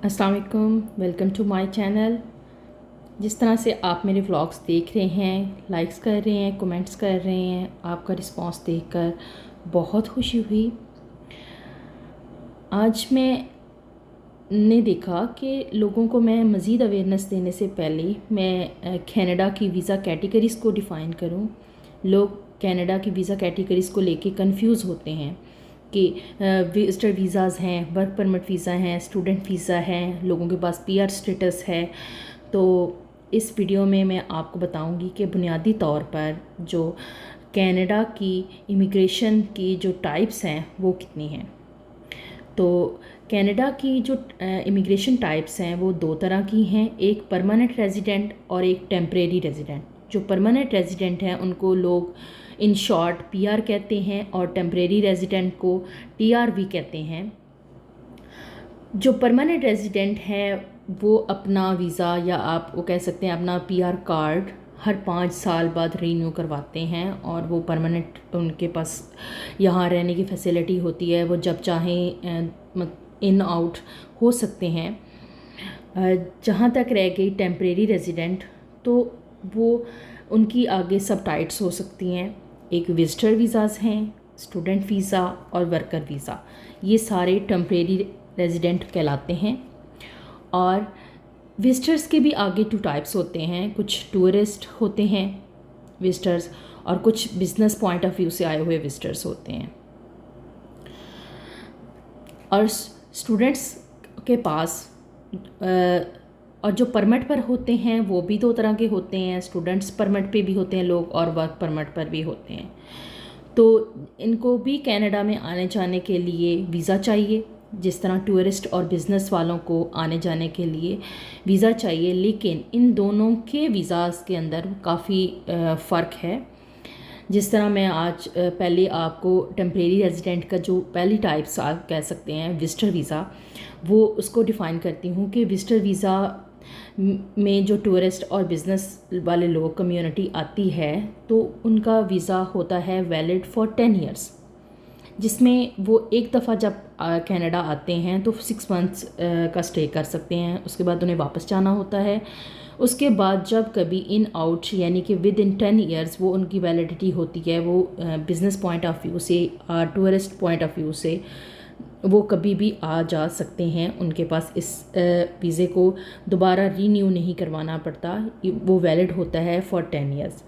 अस्सलाम वालेकुम, welcome to my channel. जिस तरह से आप मेरे व्लॉग्स देख रहे हैं, लाइक्स कर रहे हैं, कमेंट्स कर रहे हैं, आपका रिस्पांस देखकर बहुत खुशी हुई। आज मैंने देखा कि लोगों को मैं मज़ीद अवेयरनेस देने से पहले मैं कनाडा की वीज़ा कैटेगरीज़ को डिफ़ाइन करूं। लोग कनाडा की वीज़ा कैटेगरीज़ को लेके कंफ्यूज होते हैं कि विजिटर वीज़ाज़ हैं, वर्क परमिट वीज़ा हैं, स्टूडेंट वीज़ा हैं, लोगों के पास पीआर स्टेटस है। तो इस वीडियो में मैं आपको बताऊंगी कि बुनियादी तौर पर जो कनाडा की इमिग्रेशन की जो टाइप्स हैं वो कितनी हैं। तो कनाडा की जो इमिग्रेशन टाइप्स हैं वो दो तरह की हैं, एक परमानेंट रेजिडेंट और एक टेम्परेरी रेजिडेंट। जो परमानेंट रेजिडेंट हैं उनको लोग इन शॉर्ट पीआर कहते हैं और टेम्परेरी रेजिडेंट को टीआरवी कहते हैं। जो परमानेंट रेजिडेंट है वो अपना वीज़ा या आप वो कह सकते हैं अपना पीआर कार्ड हर 5 साल बाद रीन्यू करवाते हैं और वो परमानेंट उनके पास यहाँ रहने की फैसिलिटी होती है। वो जब चाहें इन आउट हो सकते हैं। जहाँ तक रह गई टेम्परेरी रेजिडेंट, तो वो उनकी आगे सब टाइप्स हो सकती हैं। एक विजिटर वीज़ाज़ हैं, स्टूडेंट वीज़ा और वर्कर वीज़ा, ये सारे टेम्परेरी रेजिडेंट कहलाते हैं। और विजिटर्स के भी आगे 2 टाइप्स होते हैं, कुछ टूरिस्ट होते हैं विजिटर्स और कुछ बिजनेस पॉइंट ऑफ व्यू से आए हुए विजिटर्स होते हैं। और स्टूडेंट्स के पास और जो परमिट पर होते हैं वो भी 2 तरह के होते हैं। स्टूडेंट्स परमिट पे भी होते हैं लोग और वर्क परमिट पर भी होते हैं। तो इनको भी कनाडा में आने जाने के लिए वीज़ा चाहिए, जिस तरह टूरिस्ट और बिज़नेस वालों को आने जाने के लिए वीज़ा चाहिए। लेकिन इन दोनों के वीज़ाज़ के अंदर काफ़ी फ़र्क है। जिस तरह मैं आज पहले आपको टेम्परेरी रेजिडेंट का जो पहली टाइप्स आप कह सकते हैं विजिटर वीज़ा, वो उसको डिफ़ाइन करती हूँ कि विजिटर वीज़ा में जो टूरिस्ट और बिज़नेस वाले लोग कम्युनिटी आती है तो उनका वीज़ा होता है वैलिड फॉर 10 ईयर्स, जिसमें वो एक दफ़ा जब कनाडा आते हैं तो 6 मंथ्स का स्टे कर सकते हैं। उसके बाद उन्हें वापस जाना होता है। उसके बाद जब कभी इन आउट यानी कि विद इन 10 ईयर्स वो उनकी वैलिडिटी होती है, वो बिज़नेस पॉइंट ऑफ व्यू से टूरिस्ट पॉइंट ऑफ व्यू से वो कभी भी आ जा सकते हैं। उनके पास इस वीज़े को दोबारा रीन्यू नहीं करवाना पड़ता, वो वैलिड होता है फॉर 10 ईयर्स।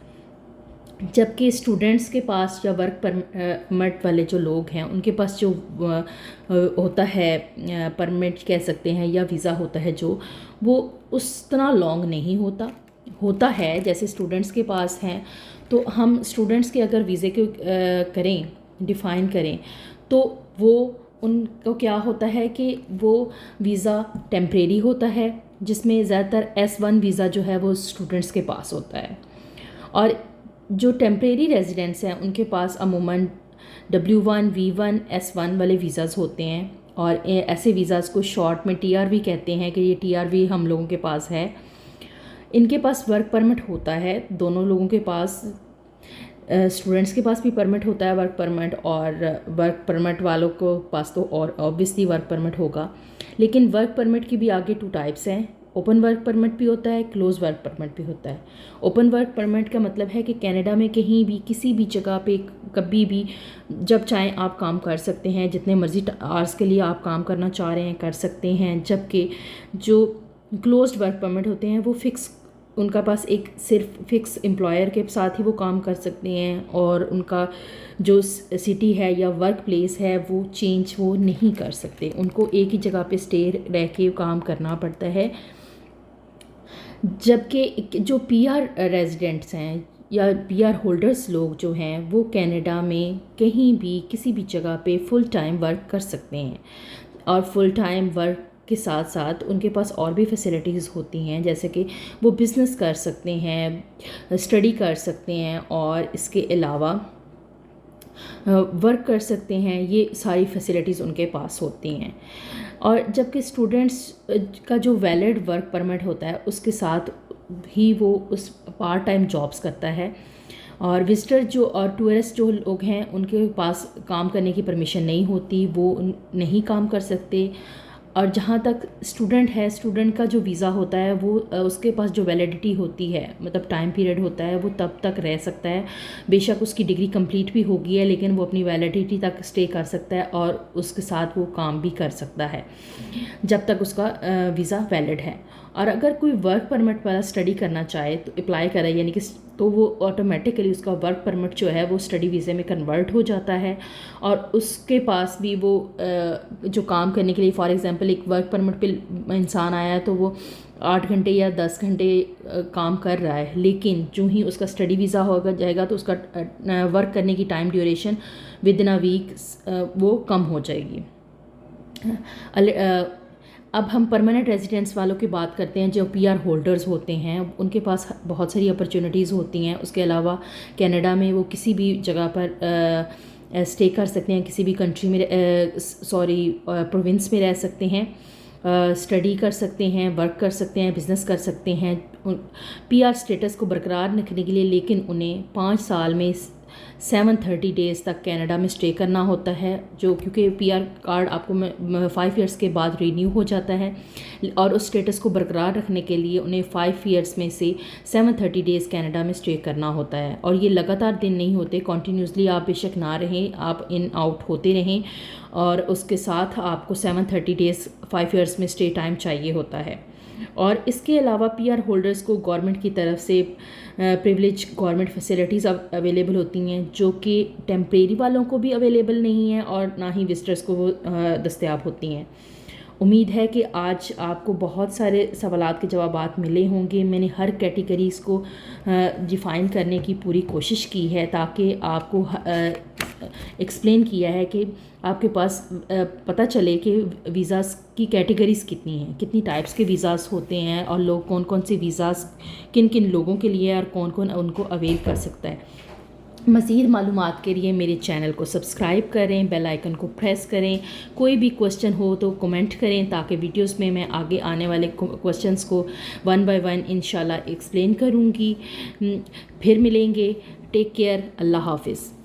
जबकि स्टूडेंट्स के पास या वर्क परमिट वाले जो लोग हैं उनके पास जो होता है परमिट कह सकते हैं या वीज़ा होता है जो वो उस तरह लॉन्ग नहीं होता है जैसे स्टूडेंट्स के पास हैं। तो हम स्टूडेंट्स के अगर वीज़े को करें डिफ़ाइन करें तो वो उनको क्या होता है कि वो वीज़ा टेम्परेरी होता है, जिसमें ज़्यादातर S1 वीज़ा जो है वो स्टूडेंट्स के पास होता है। और जो टेम्परेरी रेजिडेंट्स हैं उनके पास अमूमन W1, V1, S1 वाले वीज़ाज़ होते हैं। और ऐसे वीज़ाज़ को शॉर्ट में TRV कहते हैं कि ये TRV हम लोगों के पास है। इनके पास वर्क परमिट होता है, दोनों लोगों के पास। स्टूडेंट्स के पास भी परमिट होता है वर्क परमिट, और वर्क परमिट वालों को पास तो और ऑब्वियसली वर्क परमिट होगा। लेकिन वर्क परमिट की भी आगे 2 टाइप्स हैं, ओपन वर्क परमिट भी होता है, क्लोज वर्क परमिट भी होता है। ओपन वर्क परमिट का मतलब है कि कनाडा में कहीं भी किसी भी जगह पे कभी भी जब चाहें आप काम कर सकते हैं, जितने मर्जी आवर्स के लिए आप काम करना चाह रहे हैं कर सकते हैं। जबकि जो क्लोज्ड वर्क परमिट होते हैं वो फिक्स, उनका पास एक सिर्फ फिक्स एम्प्लॉयर के साथ ही वो काम कर सकते हैं और उनका जो सिटी है या वर्क प्लेस है वो चेंज वो नहीं कर सकते, उनको एक ही जगह पे स्टे रह के काम करना पड़ता है। जबकि जो पीआर रेजिडेंट्स हैं या पीआर होल्डर्स लोग जो हैं वो कनाडा में कहीं भी किसी भी जगह पे फुल टाइम वर्क कर सकते हैं। और फुल टाइम वर्क के साथ साथ उनके पास और भी फैसिलिटीज़ होती हैं, जैसे कि वो बिज़नेस कर सकते हैं, स्टडी कर सकते हैं और इसके अलावा वर्क कर सकते हैं। ये सारी फैसिलिटीज़ उनके पास होती हैं। और जबकि स्टूडेंट्स का जो वैलिड वर्क परमिट होता है उसके साथ ही वो उस पार्ट टाइम जॉब्स करता है। और विजिटर जो और टूरिस्ट जो लोग हैं उनके पास काम करने की परमिशन नहीं होती, वो नहीं काम कर सकते। और जहाँ तक स्टूडेंट है, स्टूडेंट का जो वीज़ा होता है वो उसके पास जो वैलिडिटी होती है, मतलब टाइम पीरियड होता है, वो तब तक रह सकता है। बेशक उसकी डिग्री कंप्लीट भी होगी है, लेकिन वो अपनी वैलिडिटी तक स्टे कर सकता है और उसके साथ वो काम भी कर सकता है जब तक उसका वीज़ा वैलिड है। और अगर कोई वर्क परमिट वाला स्टडी करना चाहे तो अप्लाई करे, यानी कि तो वो ऑटोमेटिकली उसका वर्क परमिट जो है वो स्टडी वीज़े में कन्वर्ट हो जाता है और उसके पास भी वो जो काम करने के लिए, फॉर एग्जांपल एक वर्क परमिट पे इंसान आया है तो वो 8 घंटे या 10 घंटे काम कर रहा है, लेकिन जो ही उसका स्टडी वीज़ा होगा जाएगा तो उसका वर्क करने की time duration within a week वो कम हो जाएगी। अब हम परमानेंट रेजिडेंट्स वालों की बात करते हैं। जो पीआर होल्डर्स होते हैं उनके पास बहुत सारी अपॉर्चुनिटीज़ होती हैं। उसके अलावा कनाडा में वो किसी भी जगह पर स्टे कर सकते हैं, किसी भी कंट्री में प्रोविंस में रह सकते हैं, स्टडी कर सकते हैं, वर्क कर सकते हैं, बिज़नेस कर सकते हैं पीआर स्टेटस को बरकरार रखने के लिए। लेकिन उन्हें 5 साल में 730 डेज़ तक कनाडा में स्टे करना होता है, जो क्योंकि पीआर कार्ड आपको 5 ईयर्स के बाद रीन्यू हो जाता है और उस स्टेटस को बरकरार रखने के लिए उन्हें 5 ईयर्स में से 730 डेज़ कनाडा में स्टे करना होता है। और ये लगातार दिन नहीं होते, कॉन्टीन्यूसली आप बेशक ना रहें, आप इन आउट होते रहें और उसके साथ आपको 730 डेज़ 5 ईयर्स में स्टे टाइम चाहिए होता है। और इसके अलावा पीआर होल्डर्स को गवर्नमेंट की तरफ से प्रिविलेज गवर्नमेंट फैसिलिटीज़ अवेलेबल होती हैं, जो कि टेम्परेरी वालों को भी अवेलेबल नहीं है और ना ही विजिटर्स को वो दस्तयाब होती हैं। उम्मीद है कि आज आपको बहुत सारे सवालात के जवाबात मिले होंगे। मैंने हर कैटेगरीज़ को डिफ़ाइन करने की पूरी कोशिश की है ताकि आपको एक्सप्लेन किया है कि आपके पास पता चले कि वीज़ाज़ की कैटेगरीज़ कितनी हैं, कितनी टाइप्स के वीज़ाज़ होते हैं और लोग कौन कौन से वीज़ाज़ किन किन लोगों के लिए और कौन कौन उनको अवेल कर सकता है। मज़ीद मालूमात के लिए मेरे चैनल को सब्सक्राइब करें, बेल आइकन को प्रेस करें। कोई भी क्वेश्चन हो तो कमेंट करें ताकि वीडियोस में मैं आगे आने वाले क्वेश्चंस को 1 बाय 1 इंशाल्लाह एक्सप्लेन करूँगी। फिर मिलेंगे। Take care. अल्लाह हाफिज़।